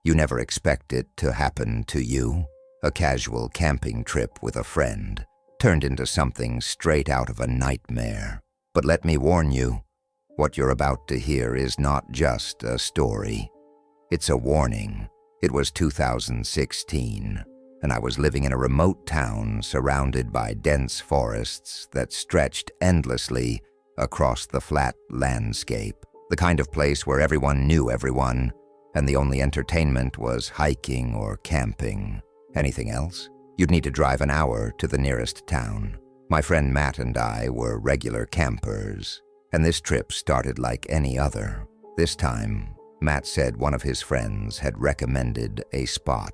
You never expect it to happen to you. A casual camping trip with a friend turned into something straight out of a nightmare. But let me warn you, what you're about to hear is not just a story. It's a warning. It was 2016, and I was living in a remote town surrounded by dense forests that stretched endlessly across the flat landscape. The kind of place where everyone knew everyone, and the only entertainment was hiking or camping. Anything else? You'd need to drive an hour to the nearest town. My friend Matt and I were regular campers, and this trip started like any other. This time, Matt said one of his friends had recommended a spot.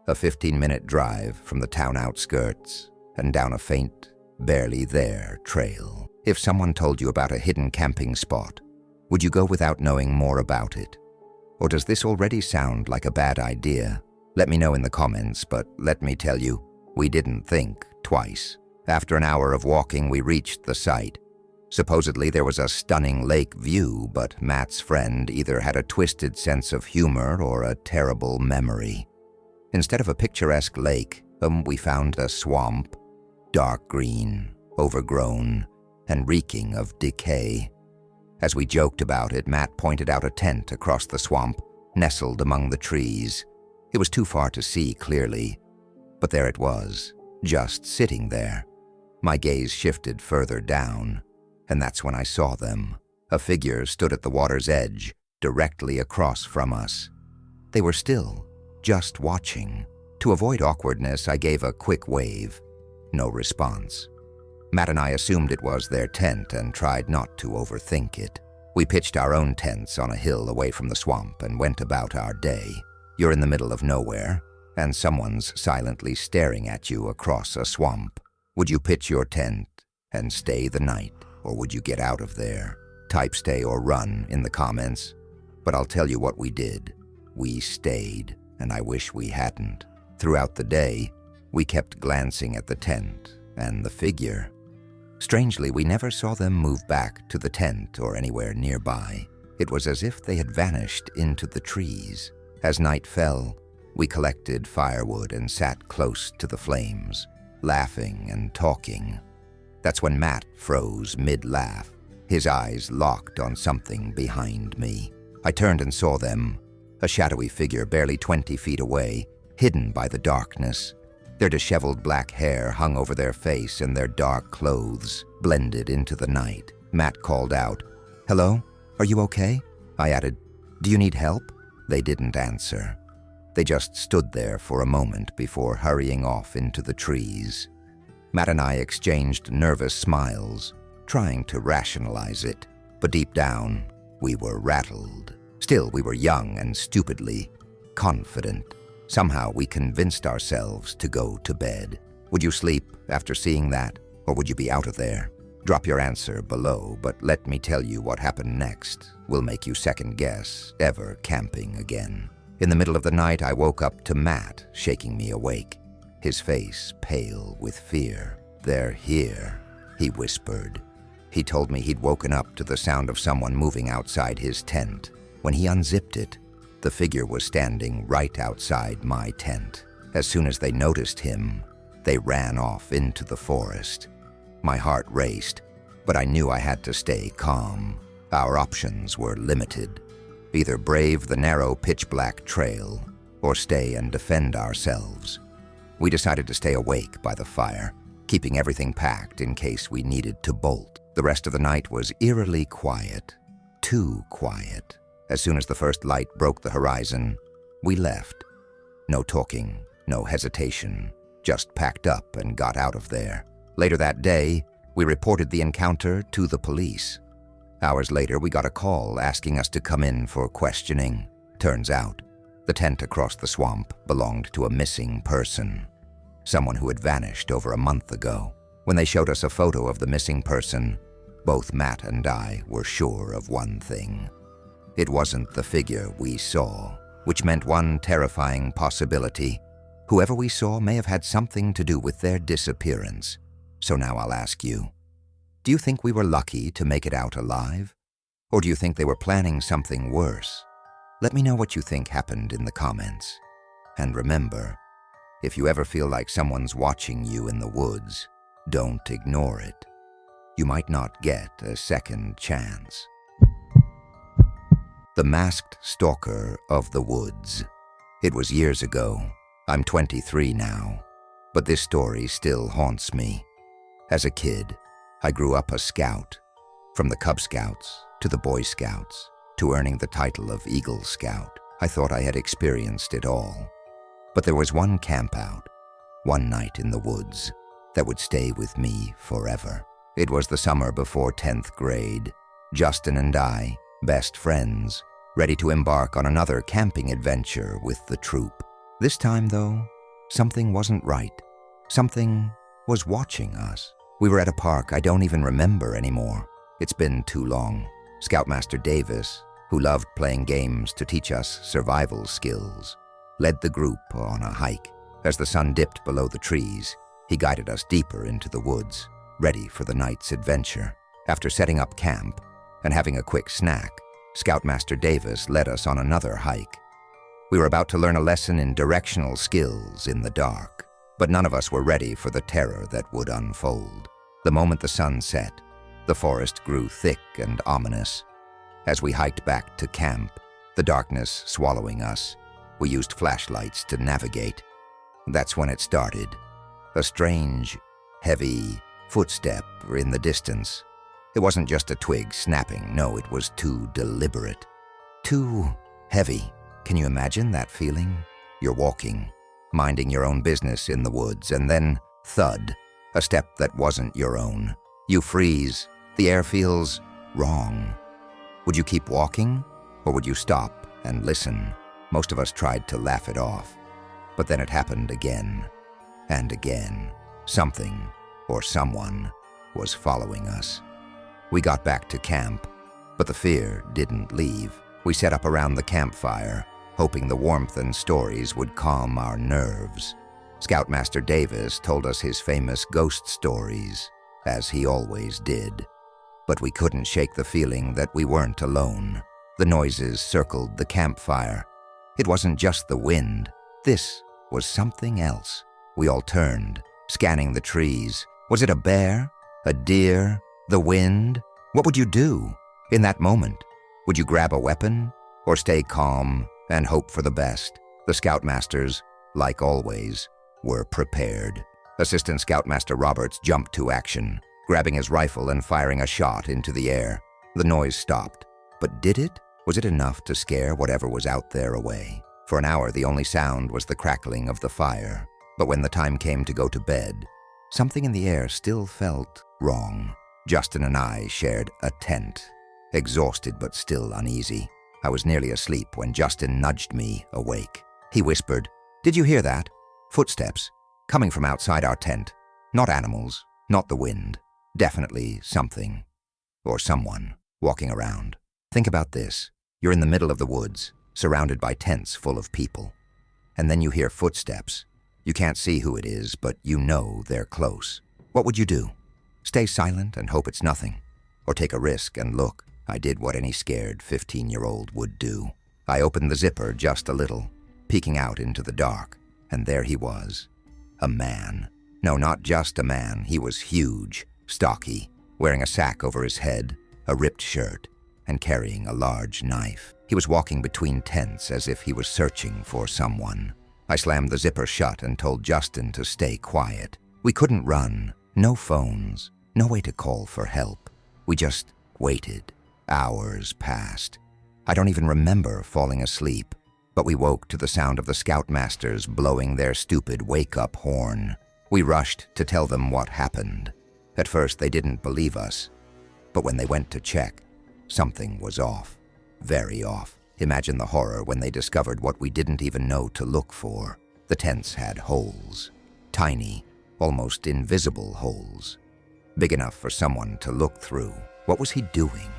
A 15-minute drive from the town outskirts and down a faint, barely there trail. If someone told you about a hidden camping spot, would you go without knowing more about it? Or does this already sound like a bad idea? Let me know in the comments, but let me tell you, we didn't think twice. After an hour of walking, we reached the site. Supposedly there was a stunning lake view, but Matt's friend either had a twisted sense of humor or a terrible memory. Instead of a picturesque lake, we found a swamp, dark green, overgrown, and reeking of decay. As we joked about it, Matt pointed out a tent across the swamp, nestled among the trees. It was too far to see clearly, but there it was, just sitting there. My gaze shifted further down, and that's when I saw them. A figure stood at the water's edge, directly across from us. They were still, just watching. To avoid awkwardness, I gave a quick wave. No response. Matt and I assumed it was their tent and tried not to overthink it. We pitched our own tents on a hill away from the swamp and went about our day. You're in the middle of nowhere, and someone's silently staring at you across a swamp. Would you pitch your tent and stay the night, or would you get out of there? Type stay or run in the comments. But I'll tell you what we did. We stayed, and I wish we hadn't. Throughout the day, we kept glancing at the tent and the figure. Strangely, we never saw them move back to the tent or anywhere nearby. It was as if they had vanished into the trees. As night fell, we collected firewood and sat close to the flames, laughing and talking. That's when Matt froze mid-laugh, his eyes locked on something behind me. I turned and saw them, a shadowy figure barely 20 feet away, hidden by the darkness. Their disheveled black hair hung over their face and their dark clothes blended into the night. Matt called out, "Hello? Are you okay?" I added, "Do you need help?" They didn't answer. They just stood there for a moment before hurrying off into the trees. Matt and I exchanged nervous smiles, trying to rationalize it, but deep down, we were rattled. Still, we were young and stupidly confident. Somehow we convinced ourselves to go to bed. Would you sleep after seeing that, or would you be out of there? Drop your answer below, but let me tell you what happened next will make you second guess ever camping again. In the middle of the night, I woke up to Matt shaking me awake, his face pale with fear. "They're here," he whispered. He told me he'd woken up to the sound of someone moving outside his tent. When he unzipped it, the figure was standing right outside my tent. As soon as they noticed him, they ran off into the forest. My heart raced, but I knew I had to stay calm. Our options were limited. Either brave the narrow pitch-black trail, or stay and defend ourselves. We decided to stay awake by the fire, keeping everything packed in case we needed to bolt. The rest of the night was eerily quiet, too quiet. As soon as the first light broke the horizon, we left. No talking, no hesitation, just packed up and got out of there. Later that day, we reported the encounter to the police. Hours later, we got a call asking us to come in for questioning. Turns out, the tent across the swamp belonged to a missing person, someone who had vanished over a month ago. When they showed us a photo of the missing person, both Matt and I were sure of one thing. It wasn't the figure we saw, which meant one terrifying possibility. Whoever we saw may have had something to do with their disappearance. So now I'll ask you, do you think we were lucky to make it out alive? Or do you think they were planning something worse? Let me know what you think happened in the comments. And remember, if you ever feel like someone's watching you in the woods, don't ignore it. You might not get a second chance. The Masked Stalker of the Woods. It was years ago. I'm 23 now, but this story still haunts me. As a kid, I grew up a scout, from the Cub Scouts to the Boy Scouts to earning the title of Eagle Scout. I thought I had experienced it all. But there was one campout, one night in the woods, that would stay with me forever. It was the summer before 10th grade. Justin and I, best friends, ready to embark on another camping adventure with the troop. This time, though, something wasn't right. Something was watching us. We were at a park I don't even remember anymore. It's been too long. Scoutmaster Davis, who loved playing games to teach us survival skills, led the group on a hike. As the sun dipped below the trees, he guided us deeper into the woods, ready for the night's adventure. After setting up camp and having a quick snack, Scoutmaster Davis led us on another hike. We were about to learn a lesson in directional skills in the dark, but none of us were ready for the terror that would unfold. The moment the sun set, the forest grew thick and ominous. As we hiked back to camp, the darkness swallowing us, we used flashlights to navigate. That's when it started. A strange, heavy footstep in the distance. It wasn't just a twig snapping, no, it was too deliberate. Too heavy. Can you imagine that feeling? You're walking, minding your own business in the woods, and then thud, a step that wasn't your own. You freeze. The air feels wrong. Would you keep walking, or would you stop and listen? Most of us tried to laugh it off, but then it happened again and again. Something or someone was following us. We got back to camp, but the fear didn't leave. We set up around the campfire, hoping the warmth and stories would calm our nerves. Scoutmaster Davis told us his famous ghost stories, as he always did. But we couldn't shake the feeling that we weren't alone. The noises circled the campfire. It wasn't just the wind. This was something else. We all turned, scanning the trees. Was it a bear? A deer? The wind? What would you do in that moment? Would you grab a weapon or stay calm and hope for the best? The Scoutmasters, like always, were prepared. Assistant Scoutmaster Roberts jumped to action, grabbing his rifle and firing a shot into the air. The noise stopped. But did it? Was it enough to scare whatever was out there away? For an hour, the only sound was the crackling of the fire. But when the time came to go to bed, something in the air still felt wrong. Justin and I shared a tent, exhausted but still uneasy. I was nearly asleep when Justin nudged me awake. He whispered, "Did you hear that? Footsteps, coming from outside our tent. Not animals, not the wind. Definitely something, or someone, walking around." Think about this. You're in the middle of the woods, surrounded by tents full of people. And then you hear footsteps. You can't see who it is, but you know they're close. What would you do? Stay silent and hope it's nothing? Or take a risk and look? I did what any scared 15-year-old would do. I opened the zipper just a little, peeking out into the dark, and there he was. A man. No, not just a man. He was huge, stocky, wearing a sack over his head, a ripped shirt, and carrying a large knife. He was walking between tents as if he was searching for someone. I slammed the zipper shut and told Justin to stay quiet. We couldn't run. No phones. No way to call for help. We just waited. Hours passed. I don't even remember falling asleep, but we woke to the sound of the Scoutmasters blowing their stupid wake-up horn. We rushed to tell them what happened. At first, they didn't believe us, but when they went to check, something was off. Very off. Imagine the horror when they discovered what we didn't even know to look for. The tents had holes. Tiny, almost invisible holes. Big enough for someone to look through. What was he doing?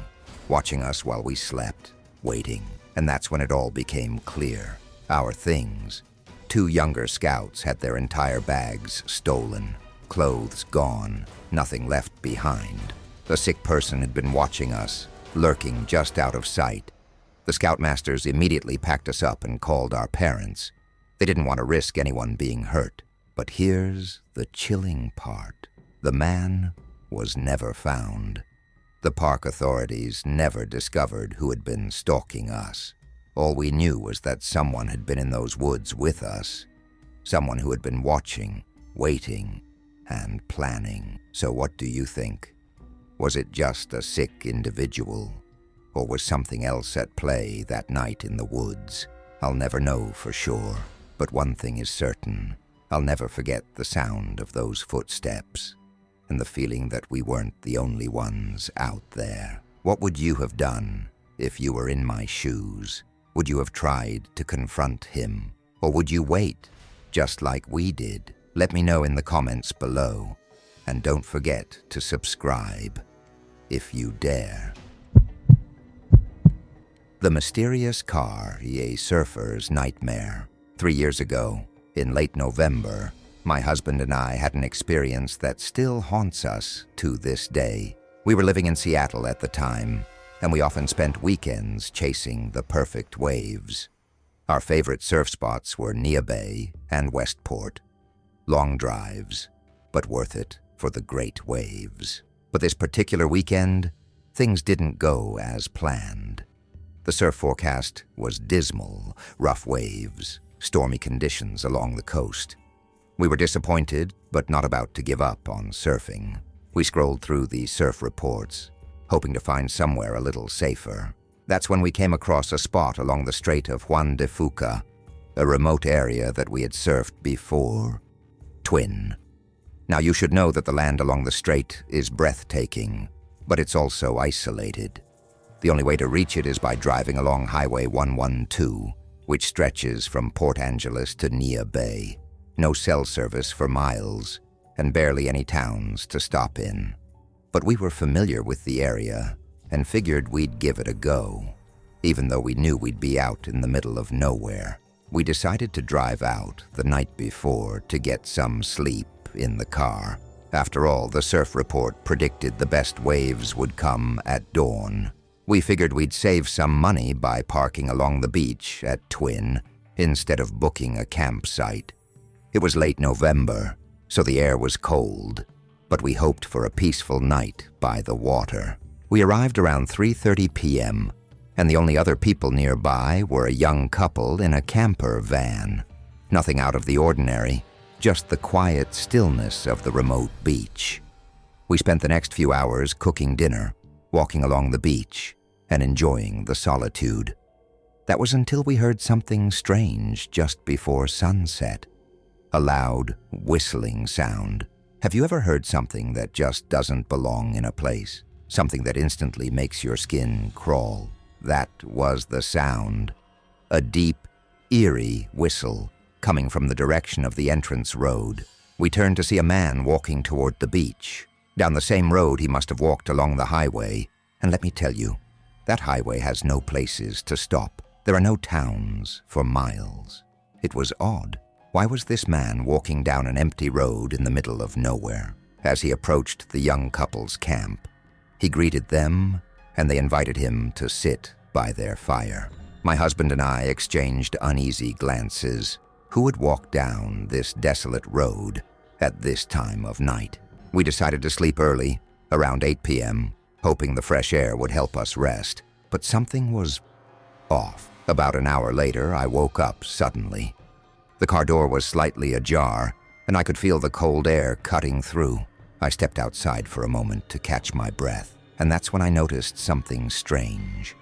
Watching us while we slept, waiting. And that's when it all became clear. Our things. 2 younger scouts had their entire bags stolen. Clothes gone. Nothing left behind. A sick person had been watching us, lurking just out of sight. The scoutmasters immediately packed us up and called our parents. They didn't want to risk anyone being hurt. But here's the chilling part. The man was never found. The park authorities never discovered who had been stalking us. All we knew was that someone had been in those woods with us. Someone who had been watching, waiting, and planning. So what do you think? Was it just a sick individual? Or was something else at play that night in the woods? I'll never know for sure. But one thing is certain. I'll never forget the sound of those footsteps and the feeling that we weren't the only ones out there. What would you have done if you were in my shoes? Would you have tried to confront him? Or would you wait, just like we did? Let me know in the comments below. And don't forget to subscribe, if you dare. The mysterious car, a surfer's nightmare. 3 years ago, in late November, my husband and I had an experience that still haunts us to this day. We were living in Seattle at the time, and we often spent weekends chasing the perfect waves. Our favorite surf spots were Nia Bay and Westport. Long drives, but worth it for the great waves. But this particular weekend, things didn't go as planned. The surf forecast was dismal, rough waves, stormy conditions along the coast. We were disappointed, but not about to give up on surfing. We scrolled through the surf reports, hoping to find somewhere a little safer. That's when we came across a spot along the Strait of Juan de Fuca, a remote area that we had surfed before. Twin. Now you should know that the land along the strait is breathtaking, but it's also isolated. The only way to reach it is by driving along Highway 112, which stretches from Port Angeles to Nia Bay. No cell service for miles, and barely any towns to stop in. But we were familiar with the area, and figured we'd give it a go. Even though we knew we'd be out in the middle of nowhere, we decided to drive out the night before to get some sleep in the car. After all, the surf report predicted the best waves would come at dawn. We figured we'd save some money by parking along the beach at Twin instead of booking a campsite. It was late November, so the air was cold, but we hoped for a peaceful night by the water. We arrived around 3:30 p.m., and the only other people nearby were a young couple in a camper van. Nothing out of the ordinary, just the quiet stillness of the remote beach. We spent the next few hours cooking dinner, walking along the beach, and enjoying the solitude. That was until we heard something strange just before sunset. A loud, whistling sound. Have you ever heard something that just doesn't belong in a place? Something that instantly makes your skin crawl? That was the sound. A deep, eerie whistle coming from the direction of the entrance road. We turned to see a man walking toward the beach. Down the same road he must have walked along the highway. And let me tell you, that highway has no places to stop. There are no towns for miles. It was odd. Why was this man walking down an empty road in the middle of nowhere? As he approached the young couple's camp, he greeted them, and they invited him to sit by their fire. My husband and I exchanged uneasy glances. Who would walk down this desolate road at this time of night? We decided to sleep early, around 8 p.m., hoping the fresh air would help us rest. But something was off. About an hour later, I woke up suddenly. The car door was slightly ajar, and I could feel the cold air cutting through. I stepped outside for a moment to catch my breath, and that's when I noticed something strange.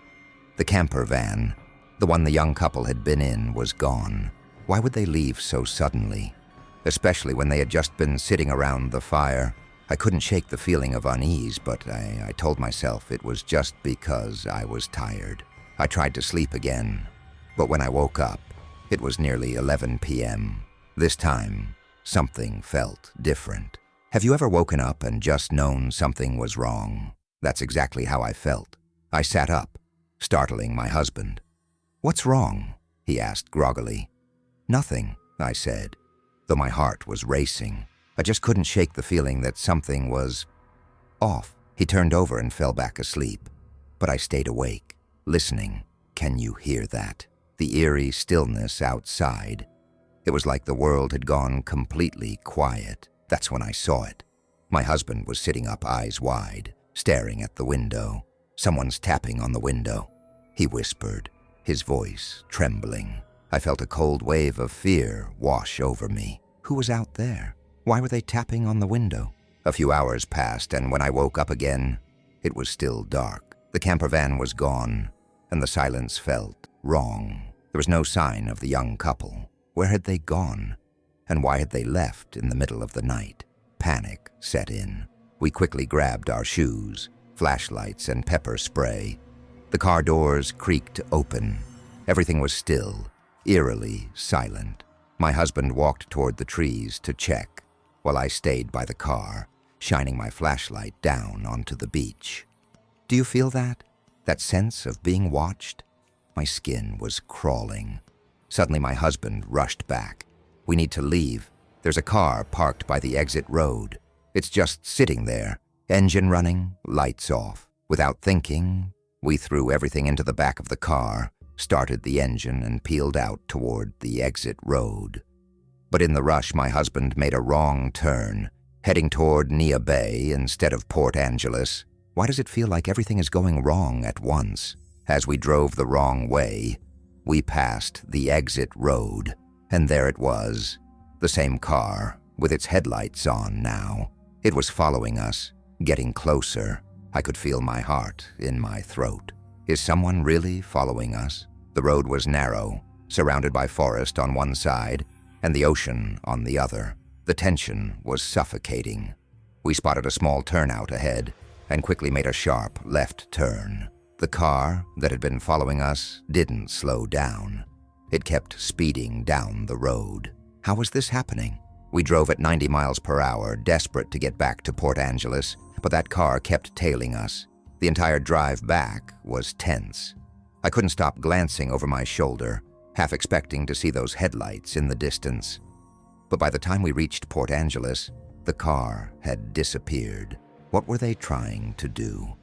The camper van, the one the young couple had been in, was gone. Why would they leave so suddenly? Especially when they had just been sitting around the fire. I couldn't shake the feeling of unease, but I told myself it was just because I was tired. I tried to sleep again, but when I woke up, it was nearly 11 p.m. This time, something felt different. Have you ever woken up and just known something was wrong? That's exactly how I felt. I sat up, startling my husband. "What's wrong?" he asked groggily. "Nothing," I said, though my heart was racing. I just couldn't shake the feeling that something was off. He turned over and fell back asleep, but I stayed awake, listening Can you hear that? The eerie stillness outside. It was like the world had gone completely quiet. That's when I saw it. My husband was sitting up, eyes wide, staring at the window. Someone's tapping on the window. He whispered, his voice trembling. I felt a cold wave of fear wash over me. Who was out there? Why were they tapping on the window? A few hours passed, and when I woke up again, it was still dark. The camper van was gone, and the silence felt wrong. There was no sign of the young couple. Where had they gone? And why had they left in the middle of the night? Panic set in. We quickly grabbed our shoes, flashlights, and pepper spray. The car doors creaked open. Everything was still, eerily silent. My husband walked toward the trees to check, while I stayed by the car, shining my flashlight down onto the beach. Do you feel that? That sense of being watched? My skin was crawling. Suddenly my husband rushed back. We need to leave. There's a car parked by the exit road. It's just sitting there, engine running, lights off. Without thinking, we threw everything into the back of the car, started the engine, and peeled out toward the exit road. But in the rush, my husband made a wrong turn, heading toward Nia Bay instead of Port Angeles. Why does it feel like everything is going wrong at once? As we drove the wrong way, we passed the exit road, and there it was, the same car, with its headlights on now. It was following us, getting closer. I could feel my heart in my throat. Is someone really following us? The road was narrow, surrounded by forest on one side and the ocean on the other. The tension was suffocating. We spotted a small turnout ahead and quickly made a sharp left turn. The car that had been following us didn't slow down. It kept speeding down the road. How was this happening? We drove at 90 miles per hour, desperate to get back to Port Angeles, but that car kept tailing us. The entire drive back was tense. I couldn't stop glancing over my shoulder, half expecting to see those headlights in the distance. But by the time we reached Port Angeles, the car had disappeared. What were they trying to do?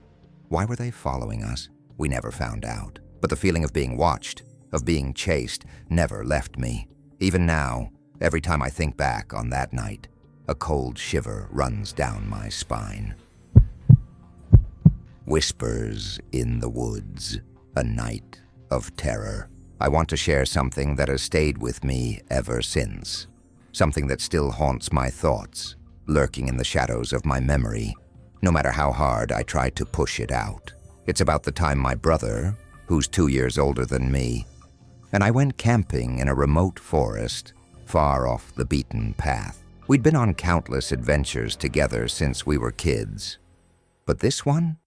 Why were they following us? We never found out. But the feeling of being watched, of being chased, never left me. Even now, every time I think back on that night, a cold shiver runs down my spine. Whispers in the woods, a night of terror. I want to share something that has stayed with me ever since. Something that still haunts my thoughts, lurking in the shadows of my memory, no matter how hard I try to push it out. It's about the time my brother, who's 2 years older than me, and I went camping in a remote forest, far off the beaten path. We'd been on countless adventures together since we were kids. But this one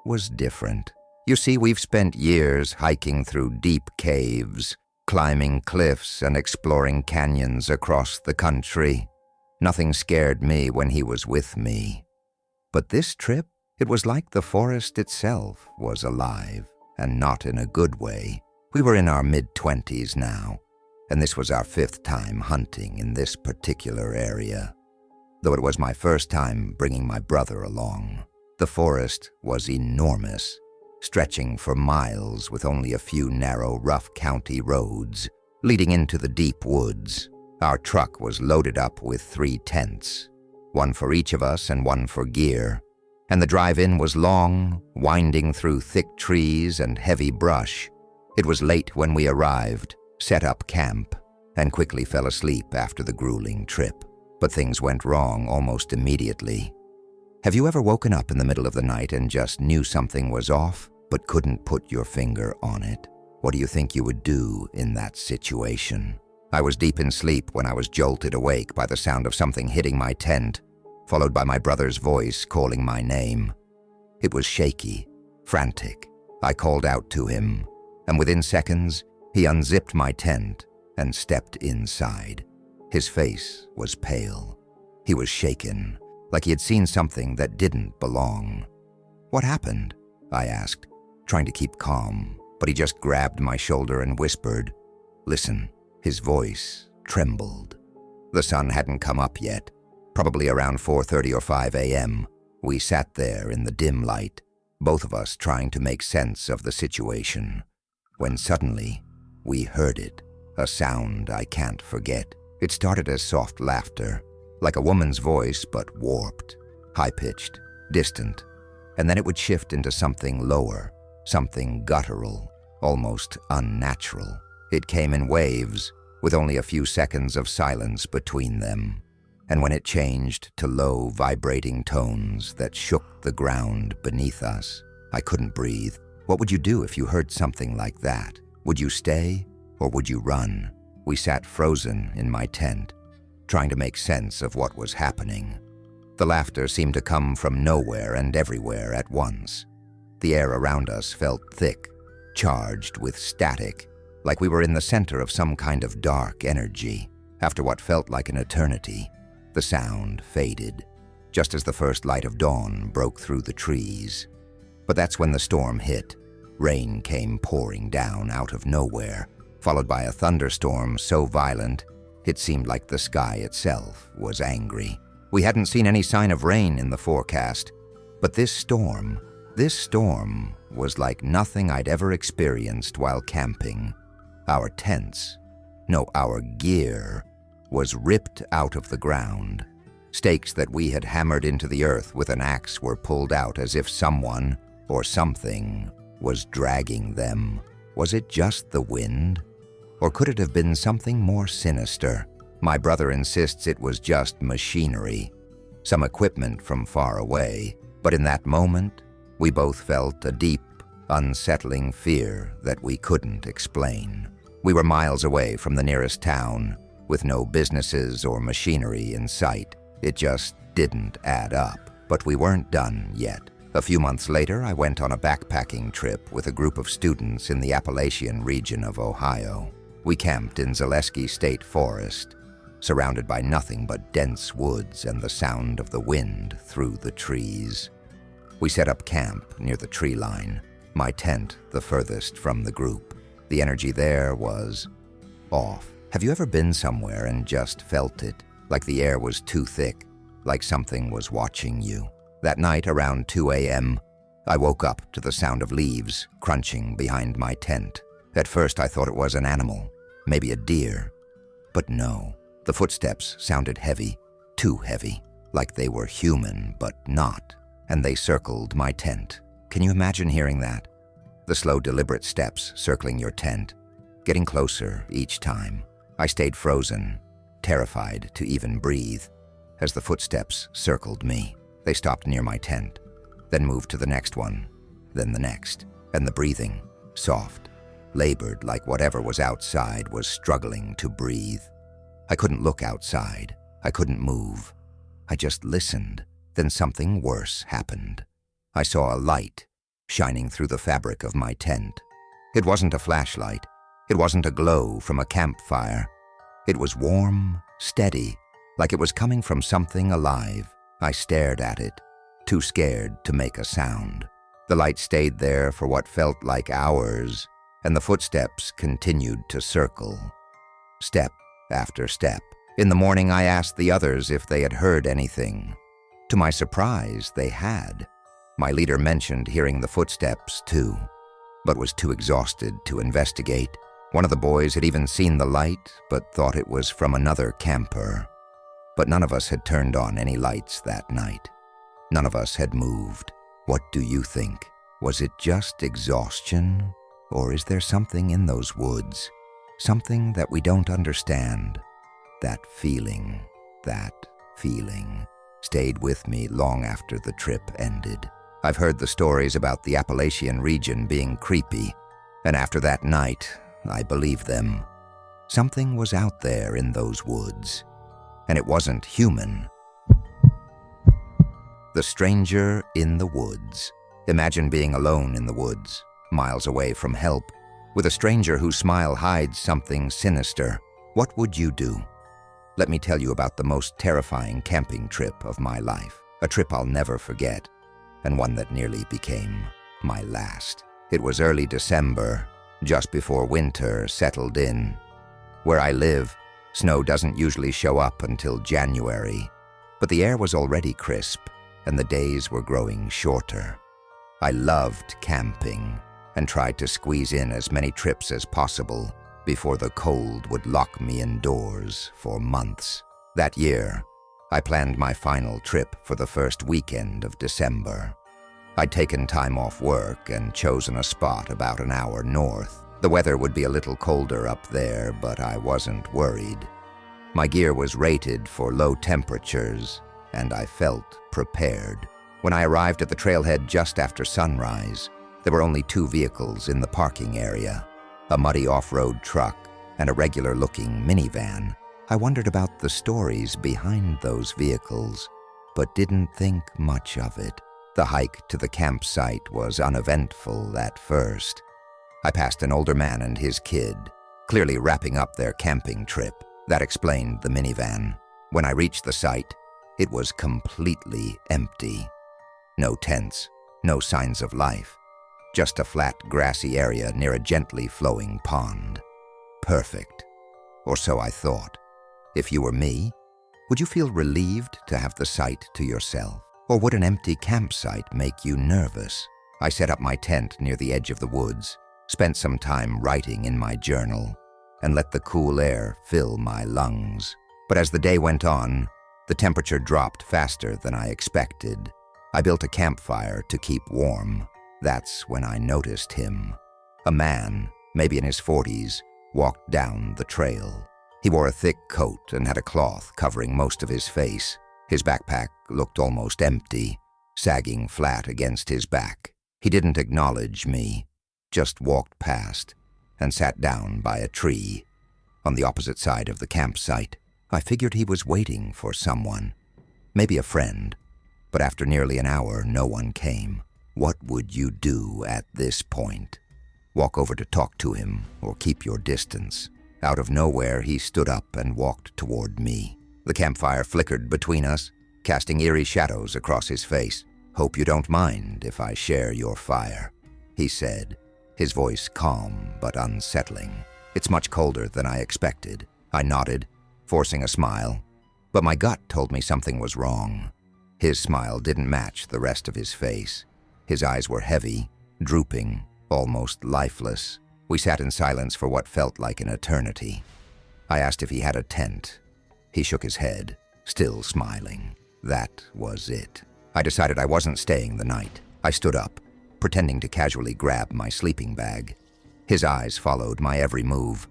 was different. You see, we've spent years hiking through deep caves, climbing cliffs, and exploring canyons across the country. Nothing scared me when he was with me. But this trip, it was like the forest itself was alive, and not in a good way. We were in our mid-20s now, and this was our 5th time hunting in this particular area. Though it was my first time bringing my brother along. The forest was enormous, stretching for miles with only a few narrow, rough county roads leading into the deep woods. Our truck was loaded up with 3 tents, one for each of us and one for gear, and the drive-in was long, winding through thick trees and heavy brush. It was late when we arrived, set up camp, and quickly fell asleep after the grueling trip. But things went wrong almost immediately. Have you ever woken up in the middle of the night and just knew something was off, but couldn't put your finger on it? What do you think you would do in that situation? I was deep in sleep when I was jolted awake by the sound of something hitting my tent, followed by my brother's voice calling my name. It was shaky, frantic. I called out to him, and within seconds, he unzipped my tent and stepped inside. His face was pale. He was shaken, like he had seen something that didn't belong. "What happened?" I asked, trying to keep calm, but he just grabbed my shoulder and whispered, "Listen." His voice trembled. The sun hadn't come up yet, probably around 4:30 or 5 a.m. We sat there in the dim light, both of us trying to make sense of the situation, when suddenly we heard it, a sound I can't forget. It started as soft laughter, like a woman's voice but warped, high-pitched, distant, and then it would shift into something lower, something guttural, almost unnatural. It came in waves, with only a few seconds of silence between them, and when it changed to low, vibrating tones that shook the ground beneath us, I couldn't breathe. What would you do if you heard something like that? Would you stay, or would you run? We sat frozen in my tent, trying to make sense of what was happening. The laughter seemed to come from nowhere and everywhere at once. The air around us felt thick, charged with static, like we were in the center of some kind of dark energy. After what felt like an eternity, the sound faded, just as the first light of dawn broke through the trees. But that's when the storm hit. Rain came pouring down out of nowhere, followed by a thunderstorm so violent it seemed like the sky itself was angry. We hadn't seen any sign of rain in the forecast, but this storm was like nothing I'd ever experienced while camping. Our tents, no, our gear, was ripped out of the ground. Stakes that we had hammered into the earth with an axe were pulled out as if someone or something was dragging them. Was it just the wind? Or could it have been something more sinister? My brother insists it was just machinery, some equipment from far away. But in that moment, we both felt a deep, unsettling fear that we couldn't explain. We were miles away from the nearest town, with no businesses or machinery in sight. It just didn't add up. But we weren't done yet. A few months later, I went on a backpacking trip with a group of students in the Appalachian region of Ohio. We camped in Zaleski State Forest, surrounded by nothing but dense woods and the sound of the wind through the trees. We set up camp near the tree line, my tent the furthest from the group. The energy there was off. Have you ever been somewhere and just felt it, like the air was too thick, like something was watching you? That night around 2 a.m., I woke up to the sound of leaves crunching behind my tent. At first I thought it was an animal, maybe a deer. But no, the footsteps sounded heavy, too heavy, like they were human but not, and they circled my tent. Can you imagine hearing that? The slow, deliberate steps circling your tent, getting closer each time. I stayed frozen, terrified to even breathe, as the footsteps circled me. They stopped near my tent, then moved to the next one, then the next, and the breathing, soft, labored like whatever was outside was struggling to breathe. I couldn't look outside. I couldn't move. I just listened. Then something worse happened. I saw a light shining through the fabric of my tent. It wasn't a flashlight. It wasn't a glow from a campfire. It was warm, steady, like it was coming from something alive. I stared at it, too scared to make a sound. The light stayed there for what felt like hours, and the footsteps continued to circle, step after step. In the morning, I asked the others if they had heard anything. To my surprise, they had. My leader mentioned hearing the footsteps too, but was too exhausted to investigate. One of the boys had even seen the light, but thought it was from another camper. But none of us had turned on any lights that night. None of us had moved. What do you think? Was it just exhaustion? Or is there something in those woods? Something that we don't understand? That feeling stayed with me long after the trip ended. I've heard the stories about the Appalachian region being creepy, and after that night, I believed them. Something was out there in those woods. And it wasn't human. The stranger in the woods. Imagine being alone in the woods, miles away from help, with a stranger whose smile hides something sinister. What would you do? Let me tell you about the most terrifying camping trip of my life. A trip I'll never forget, and one that nearly became my last. It was early December, just before winter settled in. Where I live, snow doesn't usually show up until January, but the air was already crisp, and the days were growing shorter. I loved camping and tried to squeeze in as many trips as possible before the cold would lock me indoors for months. That year, I planned my final trip for the first weekend of December. I'd taken time off work and chosen a spot about an hour north. The weather would be a little colder up there, but I wasn't worried. My gear was rated for low temperatures, and I felt prepared. When I arrived at the trailhead just after sunrise, there were only 2 vehicles in the parking area, a muddy off-road truck and a regular-looking minivan. I wondered about the stories behind those vehicles, but didn't think much of it. The hike to the campsite was uneventful at first. I passed an older man and his kid, clearly wrapping up their camping trip. That explained the minivan. When I reached the site, it was completely empty. No tents, no signs of life, just a flat, grassy area near a gently flowing pond. Perfect. Or so I thought. If you were me, would you feel relieved to have the site to yourself? Or would an empty campsite make you nervous? I set up my tent near the edge of the woods, spent some time writing in my journal, and let the cool air fill my lungs. But as the day went on, the temperature dropped faster than I expected. I built a campfire to keep warm. That's when I noticed him. A man, maybe in his 40s, walked down the trail. He wore a thick coat and had a cloth covering most of his face. His backpack looked almost empty, sagging flat against his back. He didn't acknowledge me, just walked past and sat down by a tree on the opposite side of the campsite. I figured he was waiting for someone, maybe a friend, but after nearly an hour, no one came. What would you do at this point? Walk over to talk to him or keep your distance? Out of nowhere, he stood up and walked toward me. The campfire flickered between us, casting eerie shadows across his face. "Hope you don't mind if I share your fire," he said, his voice calm but unsettling. "It's much colder than I expected." I nodded, forcing a smile, but my gut told me something was wrong. His smile didn't match the rest of his face. His eyes were heavy, drooping, almost lifeless. We sat in silence for what felt like an eternity. I asked if he had a tent. He shook his head, still smiling. That was it. I decided I wasn't staying the night. I stood up, pretending to casually grab my sleeping bag. His eyes followed my every move.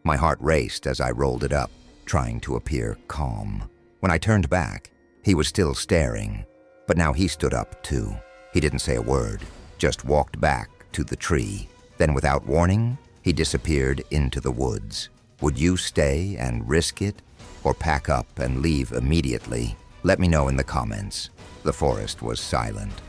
My heart raced as I rolled it up, trying to appear calm. When I turned back, he was still staring, but now he stood up too. He didn't say a word, just walked back to the tree. Then without warning, he disappeared into the woods. Would you stay and risk it, or pack up and leave immediately? Let me know in the comments. The forest was silent.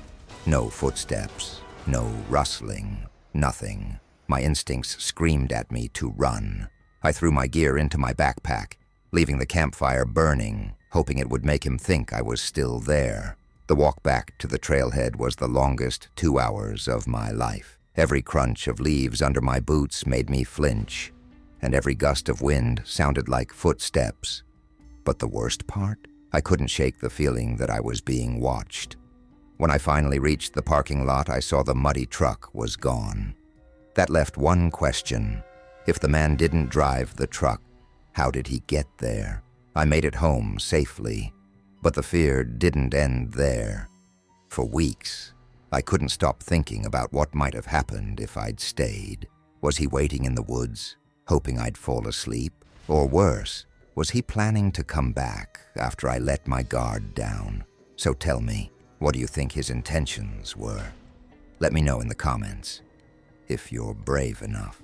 No footsteps, no rustling, nothing. My instincts screamed at me to run. I threw my gear into my backpack, leaving the campfire burning, hoping it would make him think I was still there. The walk back to the trailhead was the longest 2 hours of my life. Every crunch of leaves under my boots made me flinch, and every gust of wind sounded like footsteps. But the worst part? I couldn't shake the feeling that I was being watched. When I finally reached the parking lot, I saw the muddy truck was gone. That left one question. If the man didn't drive the truck, how did he get there? I made it home safely, but the fear didn't end there. For weeks, I couldn't stop thinking about what might have happened if I'd stayed. Was he waiting in the woods, hoping I'd fall asleep? Or worse, was he planning to come back after I let my guard down? So tell me, what do you think his intentions were? Let me know in the comments, if you're brave enough.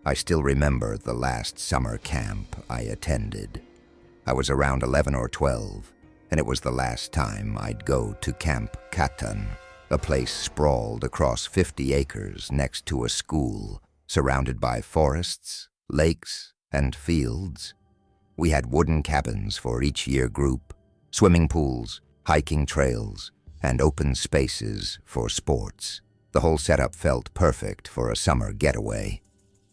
I still remember the last summer camp I attended. I was around 11 or 12, and it was the last time I'd go to Camp Katan, a place sprawled across 50 acres next to a school, surrounded by forests, lakes, and fields. We had wooden cabins for each year group, swimming pools, hiking trails, and open spaces for sports. The whole setup felt perfect for a summer getaway.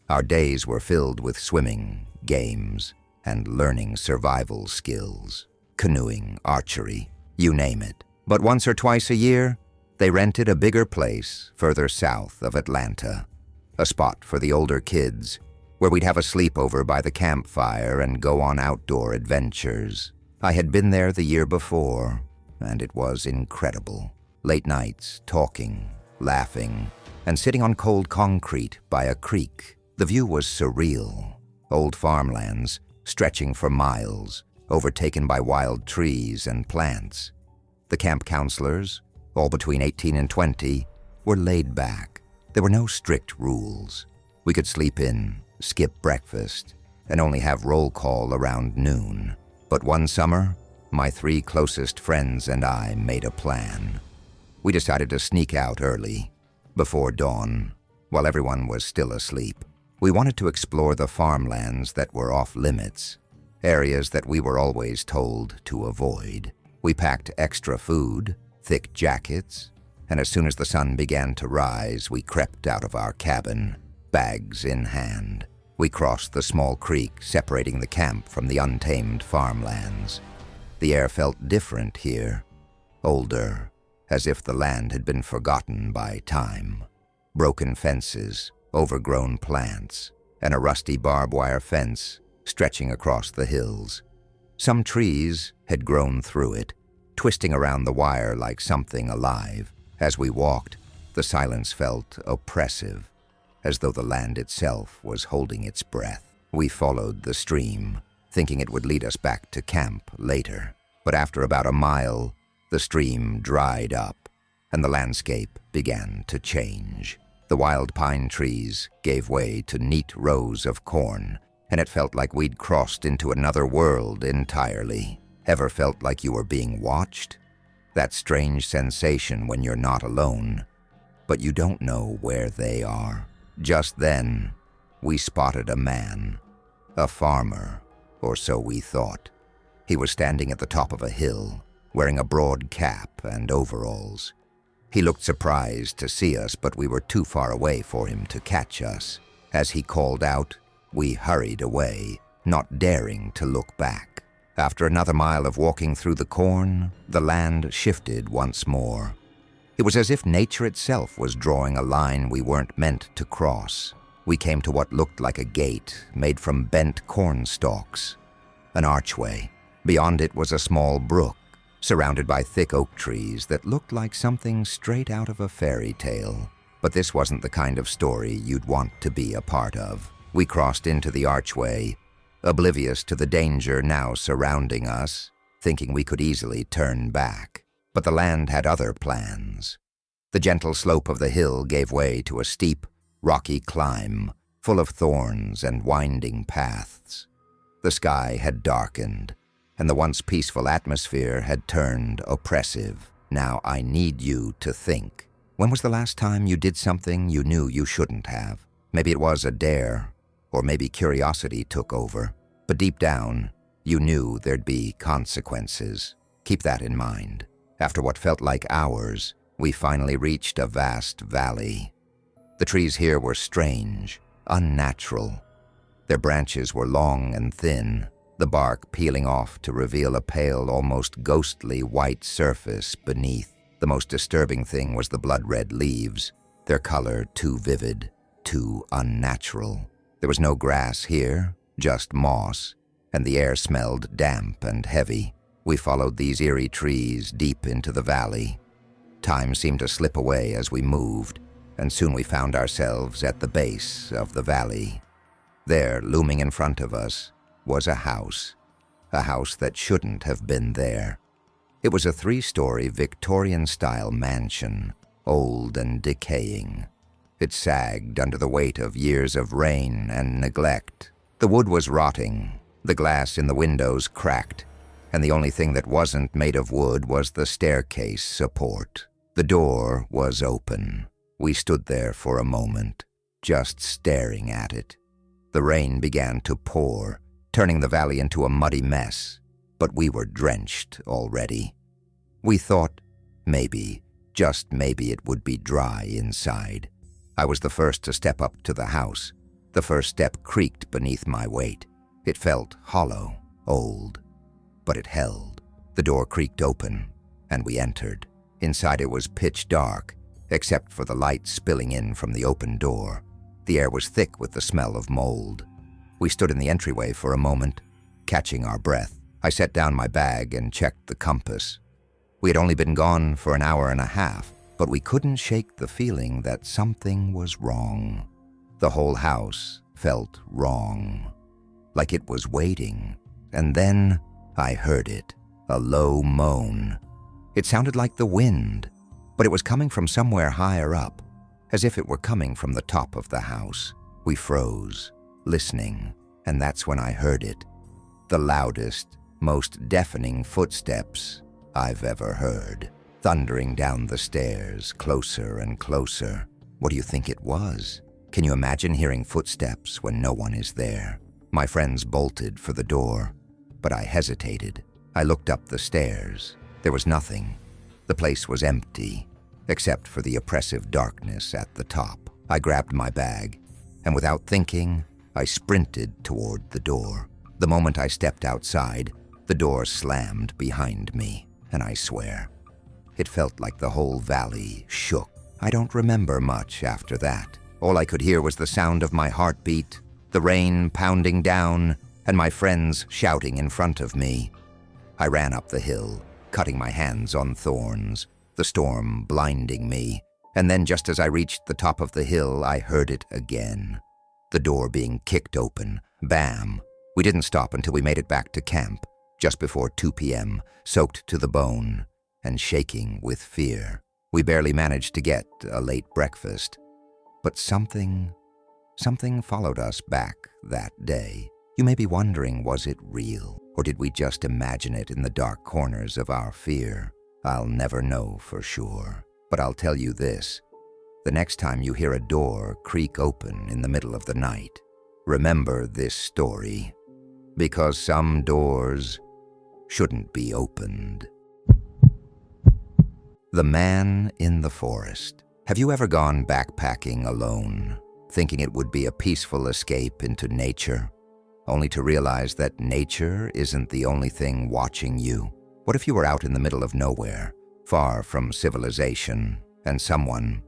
Our days were filled with swimming, games, and learning survival skills. Canoeing, archery, you name it. But once or twice a year, They rented a bigger place further south of Atlanta, a spot for the older kids, where we'd have a sleepover by the campfire and go on outdoor adventures. I had been there the year before, and it was incredible. Late nights, talking, laughing, and sitting on cold concrete by a creek. The view was surreal. Old farmlands, stretching for miles, overtaken by wild trees and plants. The camp counselors, all between 18 and 20, were laid back. There were no strict rules. We could sleep in, skip breakfast, and only have roll call around noon. But one summer, my 3 closest friends and I made a plan. We decided to sneak out early, before dawn, while everyone was still asleep. We wanted to explore the farmlands that were off limits, areas that we were always told to avoid. We packed extra food, thick jackets, and as soon as the sun began to rise, we crept out of our cabin, bags in hand. We crossed the small creek separating the camp from the untamed farmlands. The air felt different here, older, as if the land had been forgotten by time. Broken fences, overgrown plants, and a rusty barbed wire fence stretching across the hills. Some trees had grown through it, twisting around the wire like something alive. As we walked, the silence felt oppressive, as though the land itself was holding its breath. We followed the stream, thinking it would lead us back to camp later. But after about a mile, the stream dried up, and the landscape began to change. The wild pine trees gave way to neat rows of corn, and it felt like we'd crossed into another world entirely. Ever felt like you were being watched? That strange sensation when you're not alone, but you don't know where they are. Just then, we spotted a man, a farmer, or so we thought. He was standing at the top of a hill, wearing a broad cap and overalls. He looked surprised to see us, but we were too far away for him to catch us. As he called out, we hurried away, not daring to look back. After another mile of walking through the corn, the land shifted once more. It was as if nature itself was drawing a line we weren't meant to cross. We came to what looked like a gate made from bent corn stalks. An archway. Beyond it was a small brook, surrounded by thick oak trees that looked like something straight out of a fairy tale. But this wasn't the kind of story you'd want to be a part of. We crossed into the archway, oblivious to the danger now surrounding us, thinking we could easily turn back. But the land had other plans. The gentle slope of the hill gave way to a steep, rocky climb, full of thorns and winding paths. The sky had darkened, and the once peaceful atmosphere had turned oppressive. Now I need you to think. When was the last time you did something you knew you shouldn't have? Maybe it was a dare, or maybe curiosity took over. But deep down, you knew there'd be consequences. Keep that in mind. After what felt like hours, we finally reached a vast valley. The trees here were strange, unnatural. Their branches were long and thin, the bark peeling off to reveal a pale, almost ghostly white surface beneath. The most disturbing thing was the blood-red leaves, their color too vivid, too unnatural. There was no grass here, just moss, and the air smelled damp and heavy. We followed these eerie trees deep into the valley. Time seemed to slip away as we moved, and soon we found ourselves at the base of the valley. There, looming in front of us, was a house that shouldn't have been there. It was a 3-story Victorian-style mansion, old and decaying. It sagged under the weight of years of rain and neglect. The wood was rotting, the glass in the windows cracked, and the only thing that wasn't made of wood was the staircase support. The door was open. We stood there for a moment, just staring at it. The rain began to pour, turning the valley into a muddy mess, but we were drenched already. We thought maybe, just maybe, it would be dry inside. I was the first to step up to the house. The first step creaked beneath my weight. It felt hollow, old, but it held. The door creaked open, and we entered. Inside it was pitch dark, except for the light spilling in from the open door. The air was thick with the smell of mold. We stood in the entryway for a moment, catching our breath. I set down my bag and checked the compass. We had only been gone for an hour and a half, but we couldn't shake the feeling that something was wrong. The whole house felt wrong, like it was waiting. And then I heard it, a low moan. It sounded like the wind, but it was coming from somewhere higher up, as if it were coming from the top of the house. We froze, listening, and that's when I heard it. The loudest, most deafening footsteps I've ever heard, thundering down the stairs, closer and closer. What do you think it was? Can you imagine hearing footsteps when no one is there? My friends bolted for the door, but I hesitated. I looked up the stairs. There was nothing. The place was empty, except for the oppressive darkness at the top. I grabbed my bag, and without thinking, I sprinted toward the door. The moment I stepped outside, the door slammed behind me, and I swear, it felt like the whole valley shook. I don't remember much after that. All I could hear was the sound of my heartbeat, the rain pounding down, and my friends shouting in front of me. I ran up the hill, cutting my hands on thorns, the storm blinding me, and then just as I reached the top of the hill, I heard it again. The door being kicked open. Bam! We didn't stop until we made it back to camp, just before 2 p.m., soaked to the bone and shaking with fear. We barely managed to get a late breakfast, but something followed us back that day. You may be wondering, was it real, or did we just imagine it in the dark corners of our fear? I'll never know for sure, but I'll tell you this. The next time you hear a door creak open in the middle of the night, remember this story, because some doors shouldn't be opened. The Man in the Forest. Have you ever gone backpacking alone, thinking it would be a peaceful escape into nature, only to realize that nature isn't the only thing watching you? What if you were out in the middle of nowhere, far from civilization, and someone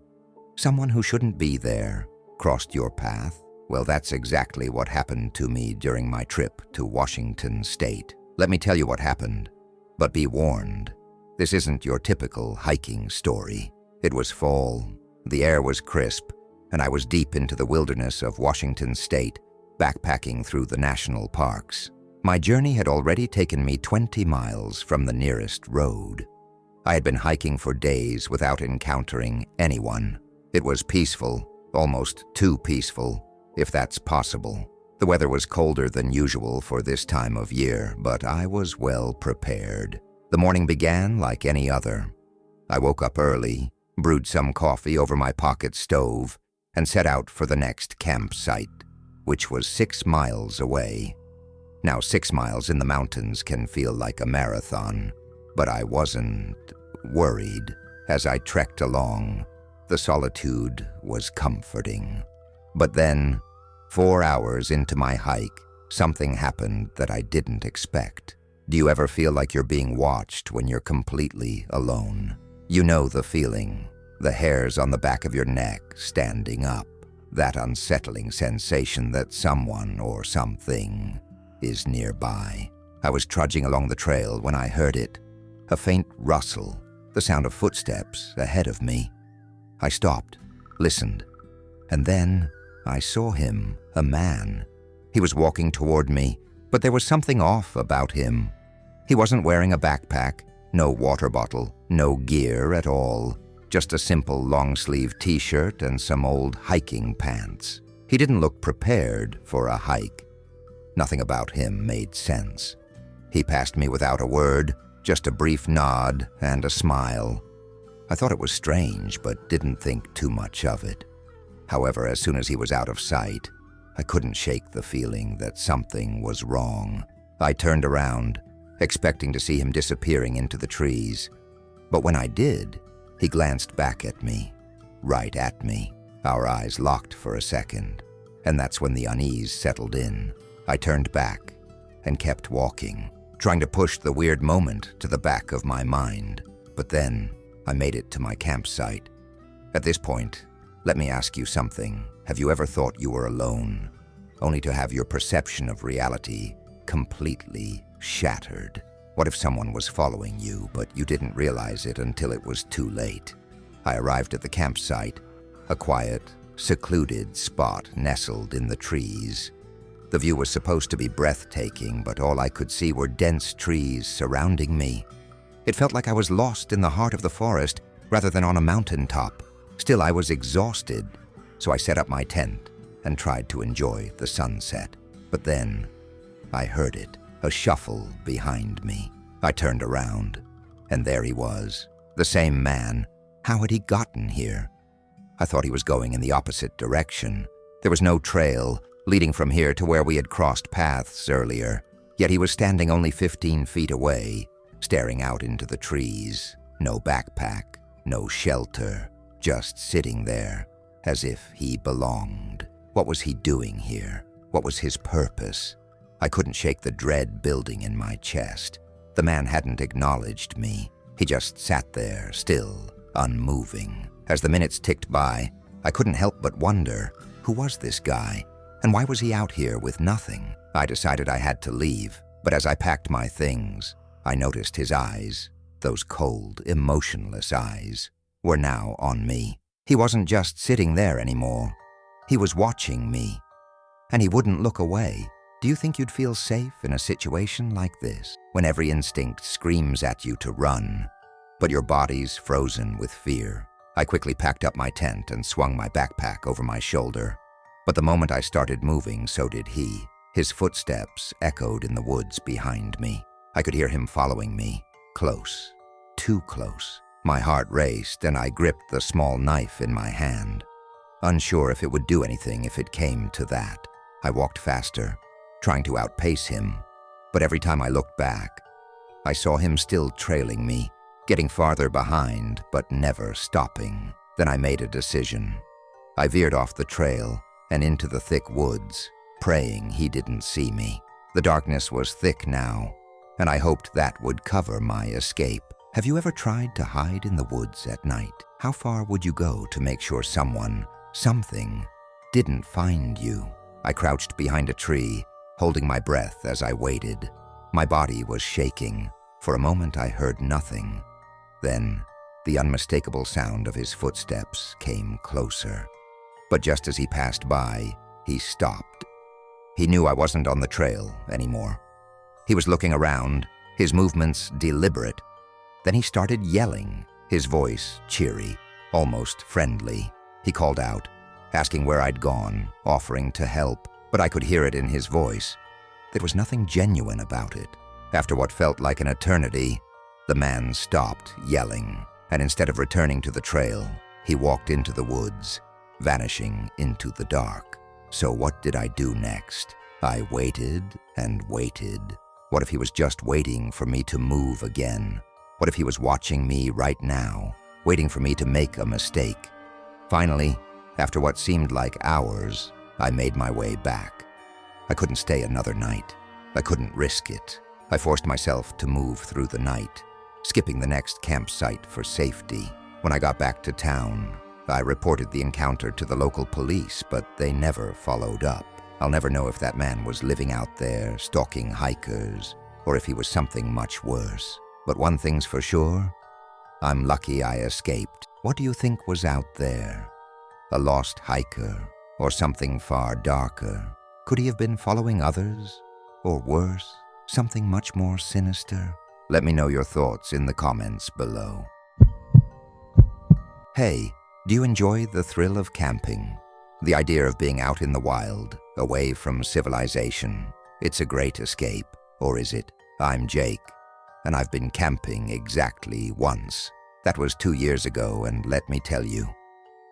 who shouldn't be there crossed your path? Well, that's exactly what happened to me during my trip to Washington State. Let me tell you what happened, but be warned, this isn't your typical hiking story. It was fall, the air was crisp, and I was deep into the wilderness of Washington State, backpacking through the national parks. My journey had already taken me 20 miles from the nearest road. I had been hiking for days without encountering anyone. It was peaceful, almost too peaceful, if that's possible. The weather was colder than usual for this time of year, but I was well prepared. The morning began like any other. I woke up early, brewed some coffee over my pocket stove, and set out for the next campsite, which was 6 miles away. Now, 6 miles in the mountains can feel like a marathon, but I wasn't worried as I trekked along. The solitude was comforting. But then, 4 hours into my hike, something happened that I didn't expect. Do you ever feel like you're being watched when you're completely alone? You know the feeling, the hairs on the back of your neck standing up, that unsettling sensation that someone or something is nearby. I was trudging along the trail when I heard it, a faint rustle, the sound of footsteps ahead of me. I stopped, listened, and then I saw him, a man. He was walking toward me, but there was something off about him. He wasn't wearing a backpack, no water bottle, no gear at all, just a simple long-sleeve t-shirt and some old hiking pants. He didn't look prepared for a hike. Nothing about him made sense. He passed me without a word, just a brief nod and a smile. I thought it was strange, but didn't think too much of it. However, as soon as he was out of sight, I couldn't shake the feeling that something was wrong. I turned around, expecting to see him disappearing into the trees. But when I did, he glanced back at me, right at me. Our eyes locked for a second, and that's when the unease settled in. I turned back and kept walking, trying to push the weird moment to the back of my mind. But then, I made it to my campsite. At this point, let me ask you something. Have you ever thought you were alone, only to have your perception of reality completely shattered? What if someone was following you, but you didn't realize it until it was too late? I arrived at the campsite, a quiet, secluded spot nestled in the trees. The view was supposed to be breathtaking, but all I could see were dense trees surrounding me. It felt like I was lost in the heart of the forest rather than on a mountaintop. Still, I was exhausted, so I set up my tent and tried to enjoy the sunset. But then, I heard it, a shuffle behind me. I turned around, and there he was, the same man. How had he gotten here? I thought he was going in the opposite direction. There was no trail leading from here to where we had crossed paths earlier, yet he was standing only 15 feet away, staring out into the trees. No backpack, no shelter, just sitting there, as if he belonged. What was he doing here? What was his purpose? I couldn't shake the dread building in my chest. The man hadn't acknowledged me. He just sat there, still, unmoving. As the minutes ticked by, I couldn't help but wonder, who was this guy? And why was he out here with nothing? I decided I had to leave, but as I packed my things, I noticed his eyes, those cold, emotionless eyes, were now on me. He wasn't just sitting there anymore. He was watching me, and he wouldn't look away. Do you think you'd feel safe in a situation like this, when every instinct screams at you to run, but your body's frozen with fear? I quickly packed up my tent and swung my backpack over my shoulder. But the moment I started moving, so did he. His footsteps echoed in the woods behind me. I could hear him following me, close, too close. My heart raced, and I gripped the small knife in my hand, unsure if it would do anything if it came to that. I walked faster, trying to outpace him, but every time I looked back, I saw him still trailing me, getting farther behind, but never stopping. Then I made a decision. I veered off the trail and into the thick woods, praying he didn't see me. The darkness was thick now, and I hoped that would cover my escape. Have you ever tried to hide in the woods at night? How far would you go to make sure someone, something, didn't find you? I crouched behind a tree, holding my breath as I waited. My body was shaking. For a moment I heard nothing. Then, the unmistakable sound of his footsteps came closer. But just as he passed by, he stopped. He knew I wasn't on the trail anymore. He was looking around, his movements deliberate. Then he started yelling, his voice cheery, almost friendly. He called out, asking where I'd gone, offering to help, but I could hear it in his voice. There was nothing genuine about it. After what felt like an eternity, the man stopped yelling, and instead of returning to the trail, he walked into the woods, vanishing into the dark. So what did I do next? I waited and waited. What if he was just waiting for me to move again? What if he was watching me right now, waiting for me to make a mistake? Finally, after what seemed like hours, I made my way back. I couldn't stay another night. I couldn't risk it. I forced myself to move through the night, skipping the next campsite for safety. When I got back to town, I reported the encounter to the local police, but they never followed up. I'll never know if that man was living out there, stalking hikers, or if he was something much worse. But one thing's for sure, I'm lucky I escaped. What do you think was out there? A lost hiker, or something far darker? Could he have been following others? Or worse, something much more sinister? Let me know your thoughts in the comments below. Hey, do you enjoy the thrill of camping? The idea of being out in the wild, away from civilization. It's a great escape, or is it? I'm Jake, and I've been camping exactly once. That was 2 years ago, and let me tell you,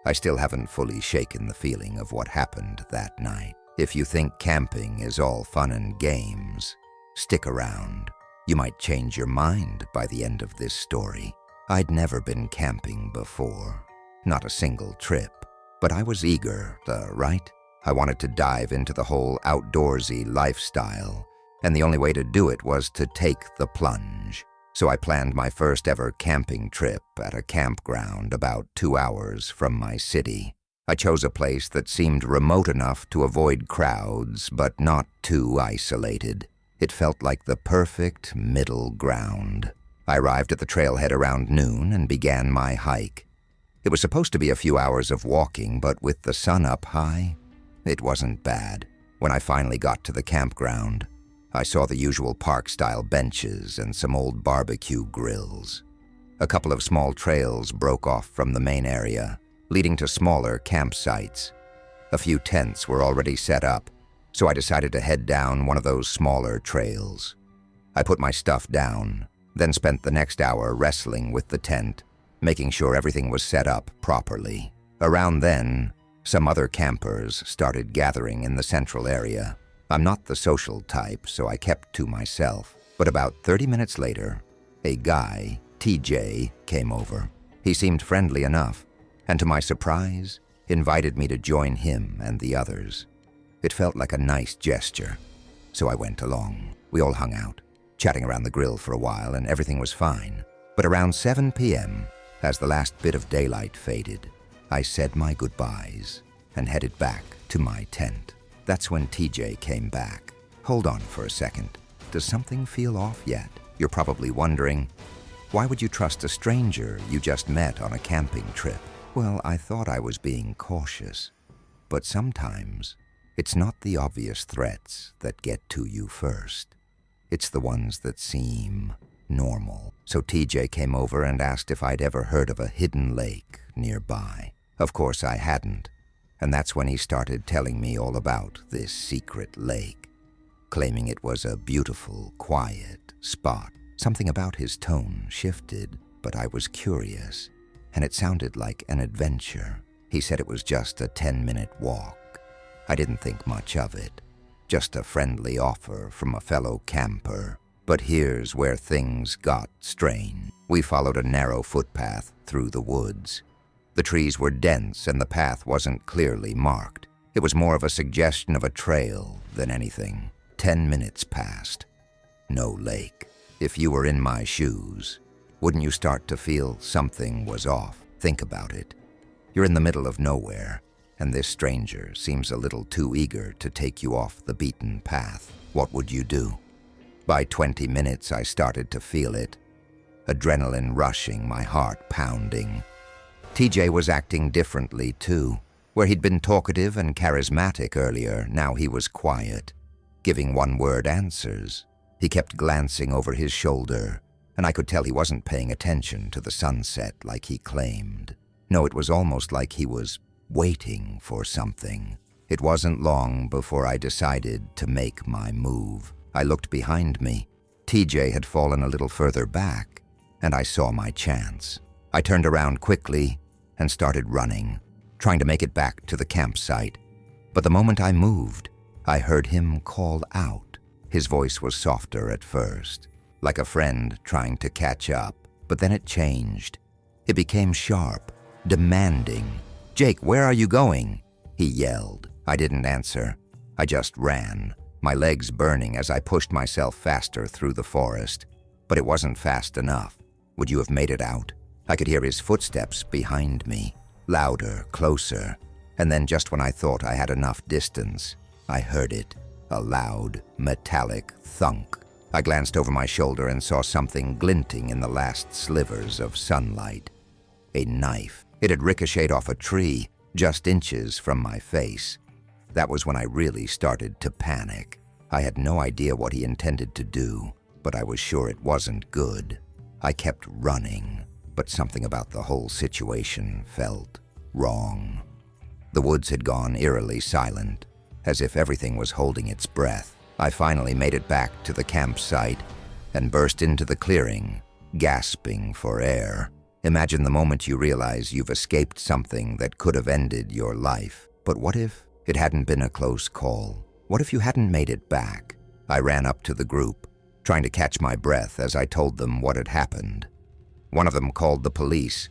I still haven't fully shaken the feeling of what happened that night. If you think camping is all fun and games, stick around. You might change your mind by the end of this story. I'd never been camping before, not a single trip, but I was eager, right? I wanted to dive into the whole outdoorsy lifestyle, and the only way to do it was to take the plunge. so I planned my first ever camping trip at a campground about 2 hours from my city. I chose a place that seemed remote enough to avoid crowds, but not too isolated. It felt like the perfect middle ground. I arrived at the trailhead around noon and began my hike. It was supposed to be a few hours of walking, but with the sun up high, it wasn't bad. When I finally got to the campground, I saw the usual park-style benches and some old barbecue grills. A couple of small trails broke off from the main area, leading to smaller campsites. A few tents were already set up, so I decided to head down one of those smaller trails. I put my stuff down, then spent the next hour wrestling with the tent, making sure everything was set up properly. Around then, some other campers started gathering in the central area. I'm not the social type, so I kept to myself. But about 30 minutes later, a guy, TJ, came over. He seemed friendly enough, and to my surprise, invited me to join him and the others. It felt like a nice gesture, so I went along. We all hung out, chatting around the grill for a while, and everything was fine. But around 7 p.m., as the last bit of daylight faded, I said my goodbyes and headed back to my tent. That's when TJ came back. Hold on for a second. Does something feel off yet? You're probably wondering, why would you trust a stranger you just met on a camping trip? Well, I thought I was being cautious. But sometimes, it's not the obvious threats that get to you first. It's the ones that seem normal. So TJ came over and asked if I'd ever heard of a hidden lake nearby. Of course I hadn't, and that's when he started telling me all about this secret lake, claiming it was a beautiful, quiet spot. Something about his tone shifted, but I was curious, and it sounded like an adventure. He said it was just a 10-minute walk. I didn't think much of it, just a friendly offer from a fellow camper. But here's where things got strange. We followed a narrow footpath through the woods. The trees were dense and the path wasn't clearly marked. It was more of a suggestion of a trail than anything. 10 minutes passed. No lake. If you were in my shoes, wouldn't you start to feel something was off? Think about it. You're in the middle of nowhere, and this stranger seems a little too eager to take you off the beaten path. What would you do? By 20 minutes, I started to feel it. Adrenaline rushing, my heart pounding. TJ was acting differently, too. Where he'd been talkative and charismatic earlier, now he was quiet, giving one-word answers. He kept glancing over his shoulder, and I could tell he wasn't paying attention to the sunset like he claimed. No, it was almost like he was waiting for something. It wasn't long before I decided to make my move. I looked behind me. TJ had fallen a little further back, and I saw my chance. I turned around quickly and started running, trying to make it back to the campsite. But the moment I moved, I heard him call out. His voice was softer at first, like a friend trying to catch up, but then it changed. It became sharp, demanding. "Jake, where are you going?" he yelled. I didn't answer. I just ran, my legs burning as I pushed myself faster through the forest. But it wasn't fast enough. Would you have made it out? I could hear his footsteps behind me, louder, closer, and then just when I thought I had enough distance, I heard it, a loud, metallic thunk. I glanced over my shoulder and saw something glinting in the last slivers of sunlight. A knife. It had ricocheted off a tree, just inches from my face. That was when I really started to panic. I had no idea what he intended to do, but I was sure it wasn't good. I kept running, but something about the whole situation felt wrong. The woods had gone eerily silent, as if everything was holding its breath. I finally made it back to the campsite and burst into the clearing, gasping for air. Imagine the moment you realize you've escaped something that could have ended your life. But what if it hadn't been a close call? What if you hadn't made it back? I ran up to the group, trying to catch my breath as I told them what had happened. One of them called the police.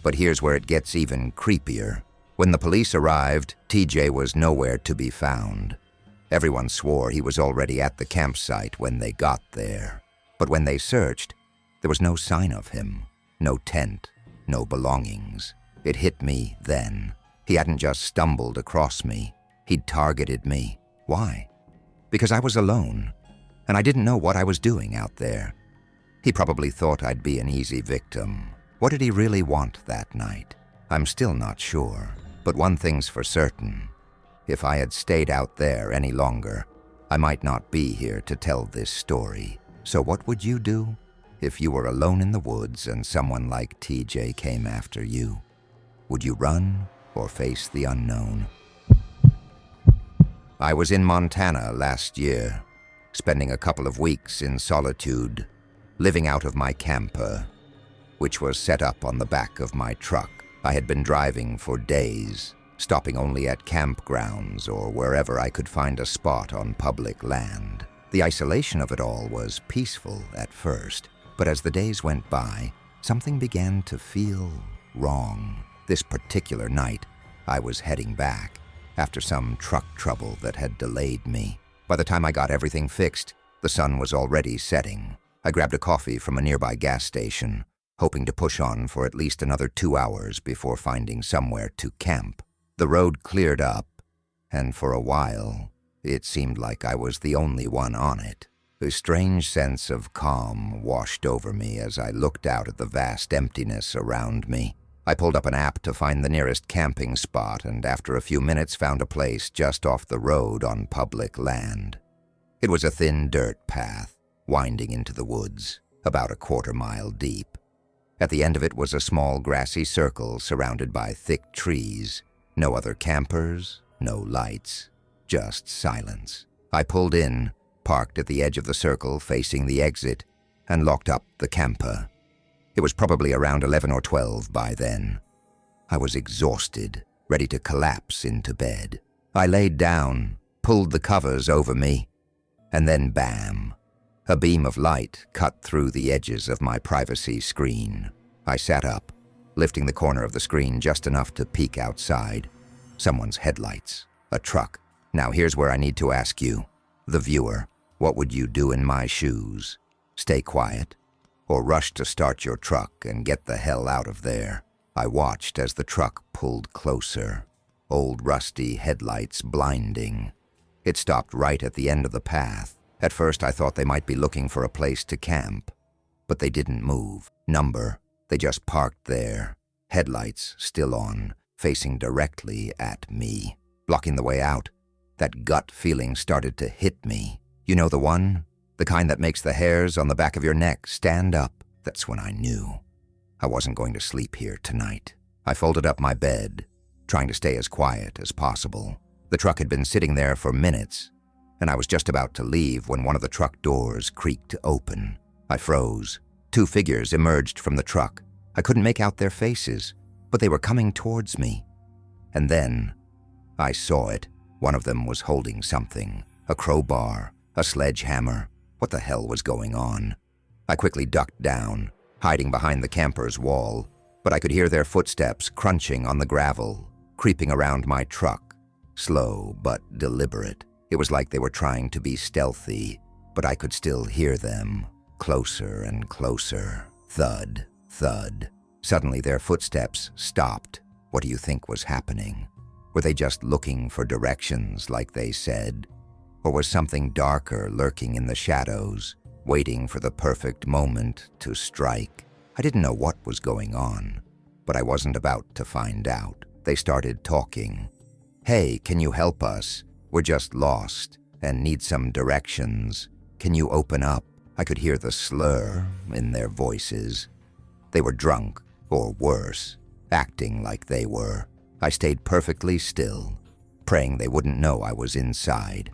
But here's where it gets even creepier. When the police arrived, TJ was nowhere to be found. Everyone swore he was already at the campsite when they got there. But when they searched, There was no sign of him, no tent, no belongings. It hit me then. He hadn't just stumbled across me, he'd targeted me. Why? Because I was alone, and I didn't know what I was doing out there. He probably thought I'd be an easy victim. What did he really want that night? I'm still not sure, but one thing's for certain. If I had stayed out there any longer, I might not be here to tell this story. So what would you do if you were alone in the woods and someone like TJ came after you? Would you run or face the unknown? I was in Montana last year, spending a couple of weeks in solitude, living out of my camper, which was set up on the back of my truck. I had been driving for days, stopping only at campgrounds or wherever I could find a spot on public land. The isolation of it all was peaceful at first, but as the days went by, something began to feel wrong. This particular night, I was heading back after some truck trouble that had delayed me. By the time I got everything fixed, the sun was already setting. I grabbed a coffee from a nearby gas station, hoping to push on for at least another 2 hours before finding somewhere to camp. The road cleared up, and for a while, it seemed like I was the only one on it. A strange sense of calm washed over me as I looked out at the vast emptiness around me. I pulled up an app to find the nearest camping spot, and after a few minutes found a place just off the road on public land. It was a thin dirt path, winding into the woods, about a quarter-mile deep. At the end of it was a small grassy circle surrounded by thick trees. No other campers, no lights, just silence. I pulled in, parked at the edge of the circle facing the exit, and locked up the camper. It was probably around 11 or 12 by then. I was exhausted, ready to collapse into bed. I laid down, pulled the covers over me, and then bam! A beam of light cut through the edges of my privacy screen. I sat up, lifting the corner of the screen just enough to peek outside. Someone's headlights, a truck. Now here's where I need to ask you, the viewer, what would you do in my shoes? Stay quiet? Or rush to start your truck and get the hell out of there? I watched as the truck pulled closer, old rusty headlights blinding. It stopped right at the end of the path. At first I thought they might be looking for a place to camp, but they didn't move. They just parked there, headlights still on, facing directly at me, blocking the way out. That gut feeling started to hit me. You know the one? The kind that makes the hairs on the back of your neck stand up. That's when I knew I wasn't going to sleep here tonight. I folded up my bed, trying to stay as quiet as possible. The truck had been sitting there for minutes, and I was just about to leave when one of the truck doors creaked open. I froze. 2 figures emerged from the truck. I couldn't make out their faces, but they were coming towards me. And then I saw it. One of them was holding something, a crowbar, a sledgehammer. What the hell was going on? I quickly ducked down, hiding behind the camper's wall, but I could hear their footsteps crunching on the gravel, creeping around my truck, slow but deliberate. It was like they were trying to be stealthy, but I could still hear them, closer and closer. Thud, thud. Suddenly their footsteps stopped. What do you think was happening? Were they just looking for directions like they said? Or was something darker lurking in the shadows, waiting for the perfect moment to strike? I didn't know what was going on, but I wasn't about to find out. They started talking. "Hey, can you help us? We're just lost and need some directions. Can you open up?" I could hear the slur in their voices. They were drunk, or worse, acting like they were. I stayed perfectly still, praying they wouldn't know I was inside.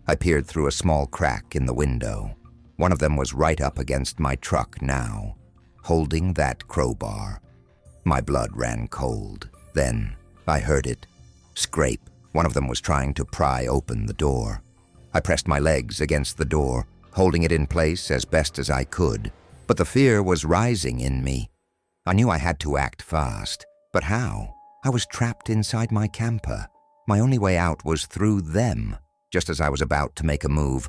I peered through a small crack in the window. One of them was right up against my truck now, holding that crowbar. My blood ran cold. Then I heard it. Scrape. One of them was trying to pry open the door. I pressed my legs against the door, holding it in place as best as I could, but the fear was rising in me. I knew I had to act fast, but how? I was trapped inside my camper. My only way out was through them. Just as I was about to make a move,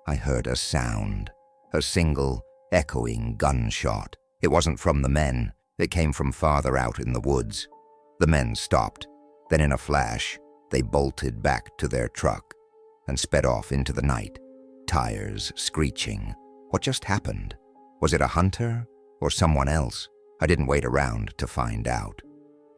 I heard a sound, a single, echoing gunshot. It wasn't from the men. It came from farther out in the woods. The men stopped. Then in a flash, they bolted back to their truck and sped off into the night, tires screeching. What just happened? Was it a hunter or someone else? I didn't wait around to find out.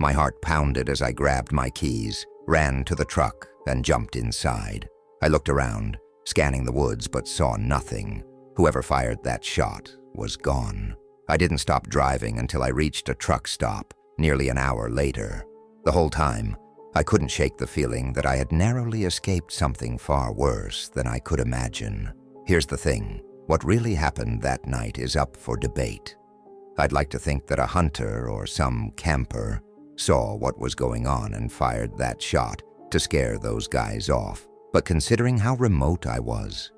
My heart pounded as I grabbed my keys, ran to the truck, and jumped inside. I looked around, scanning the woods, but saw nothing. Whoever fired that shot was gone. I didn't stop driving until I reached a truck stop, nearly an hour later. The whole time, I couldn't shake the feeling that I had narrowly escaped something far worse than I could imagine. Here's the thing. What really happened that night is up for debate. I'd like to think that a hunter or some camper saw what was going on and fired that shot to scare those guys off. But considering how remote I was,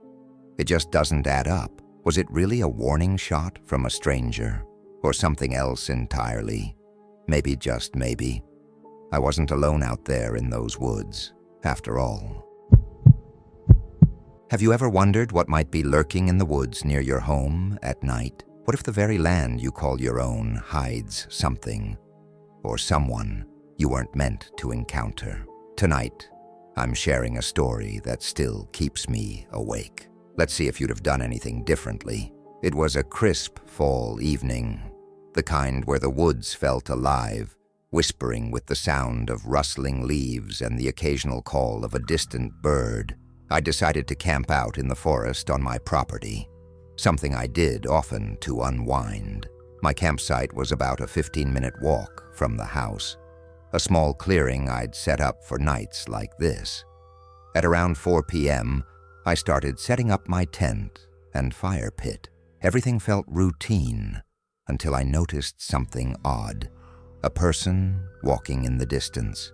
it just doesn't add up. Was it really a warning shot from a stranger? Or something else entirely? Maybe, just maybe, I wasn't alone out there in those woods, after all. Have you ever wondered what might be lurking in the woods near your home at night? What if the very land you call your own hides something or someone you weren't meant to encounter? Tonight, I'm sharing a story that still keeps me awake. Let's see if you'd have done anything differently. It was a crisp fall evening, the kind where the woods felt alive, whispering with the sound of rustling leaves and the occasional call of a distant bird. I decided to camp out in the forest on my property, something I did often to unwind. My campsite was about a 15-minute walk from the house, a small clearing I'd set up for nights like this. At around 4 p.m., I started setting up my tent and fire pit. Everything felt routine until I noticed something odd. A person walking in the distance.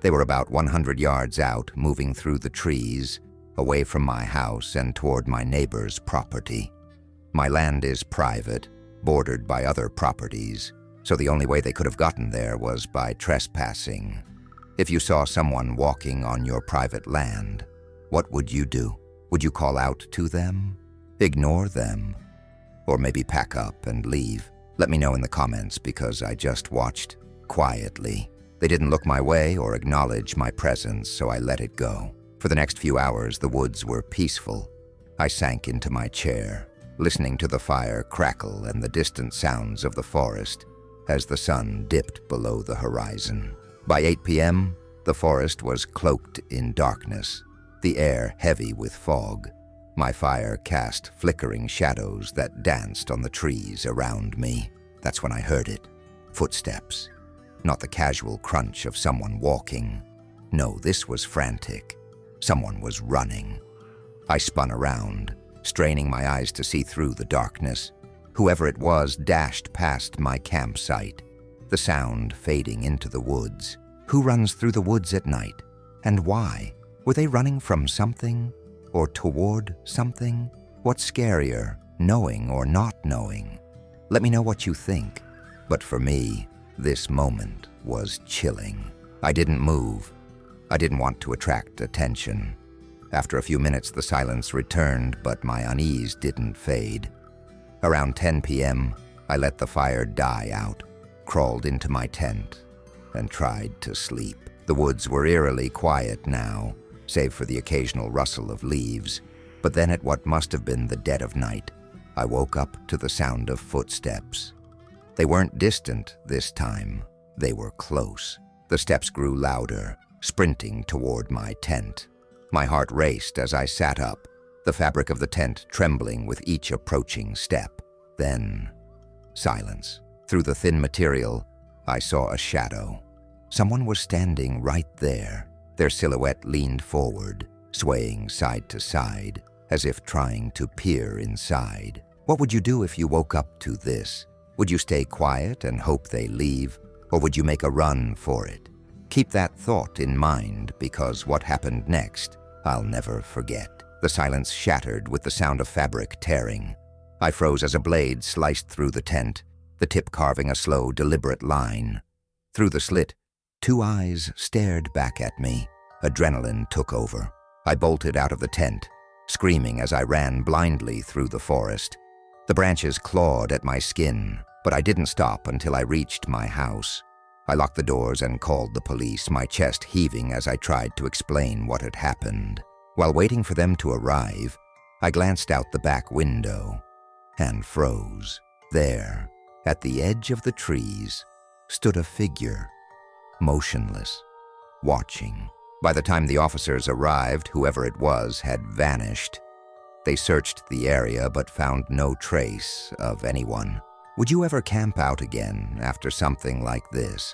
They were about 100 yards out, moving through the trees, away from my house and toward my neighbor's property. My land is private, bordered by other properties, so the only way they could have gotten there was by trespassing. If you saw someone walking on your private land, what would you do? Would you call out to them? Ignore them? Or maybe pack up and leave? Let me know in the comments, because I just watched quietly. They didn't look my way or acknowledge my presence, so I let it go. For the next few hours, the woods were peaceful. I sank into my chair, listening to the fire crackle and the distant sounds of the forest as the sun dipped below the horizon. By 8 p.m., the forest was cloaked in darkness, the air heavy with fog. My fire cast flickering shadows that danced on the trees around me. That's when I heard it. Footsteps. Not the casual crunch of someone walking. No, this was frantic. Someone was running. I spun around, straining my eyes to see through the darkness. Whoever it was dashed past my campsite, the sound fading into the woods. Who runs through the woods at night? And why? Were they running from something? Or toward something? What's scarier, knowing or not knowing? Let me know what you think. But for me, this moment was chilling. I didn't move. I didn't want to attract attention. After a few minutes, the silence returned, but my unease didn't fade. Around 10 p.m., I let the fire die out, crawled into my tent, and tried to sleep. The woods were eerily quiet now, save for the occasional rustle of leaves. But then at what must have been the dead of night, I woke up to the sound of footsteps. They weren't distant this time. They were close. The steps grew louder, sprinting toward my tent. My heart raced as I sat up, the fabric of the tent trembling with each approaching step. Then, silence. Through the thin material, I saw a shadow. Someone was standing right there. Their silhouette leaned forward, swaying side to side, as if trying to peer inside. What would you do if you woke up to this? Would you stay quiet and hope they leave, or would you make a run for it? Keep that thought in mind, because what happened next, I'll never forget. The silence shattered with the sound of fabric tearing. I froze as a blade sliced through the tent, the tip carving a slow, deliberate line. Through the slit, two eyes stared back at me. Adrenaline took over. I bolted out of the tent, screaming as I ran blindly through the forest. The branches clawed at my skin, but I didn't stop until I reached my house. I locked the doors and called the police, my chest heaving as I tried to explain what had happened. While waiting for them to arrive, I glanced out the back window and froze. There, at the edge of the trees, stood a figure, motionless, watching. By the time the officers arrived, whoever it was had vanished. They searched the area but found no trace of anyone. Would you ever camp out again after something like this?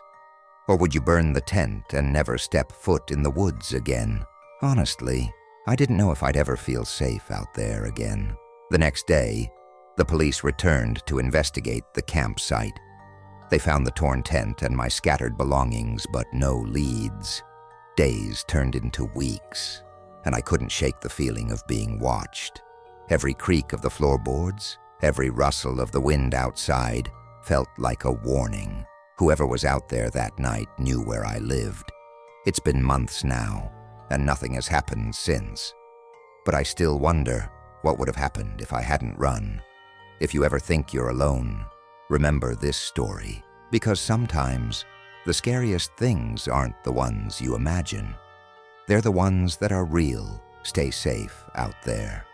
Or would you burn the tent and never step foot in the woods again? Honestly, I didn't know if I'd ever feel safe out there again. The next day, the police returned to investigate the campsite. They found the torn tent and my scattered belongings, but no leads. Days turned into weeks, and I couldn't shake the feeling of being watched. Every creak of the floorboards, every rustle of the wind outside felt like a warning. Whoever was out there that night knew where I lived. It's been months now, and nothing has happened since. But I still wonder what would have happened if I hadn't run. If you ever think you're alone, remember this story, because sometimes the scariest things aren't the ones you imagine. They're the ones that are real. Stay safe out there.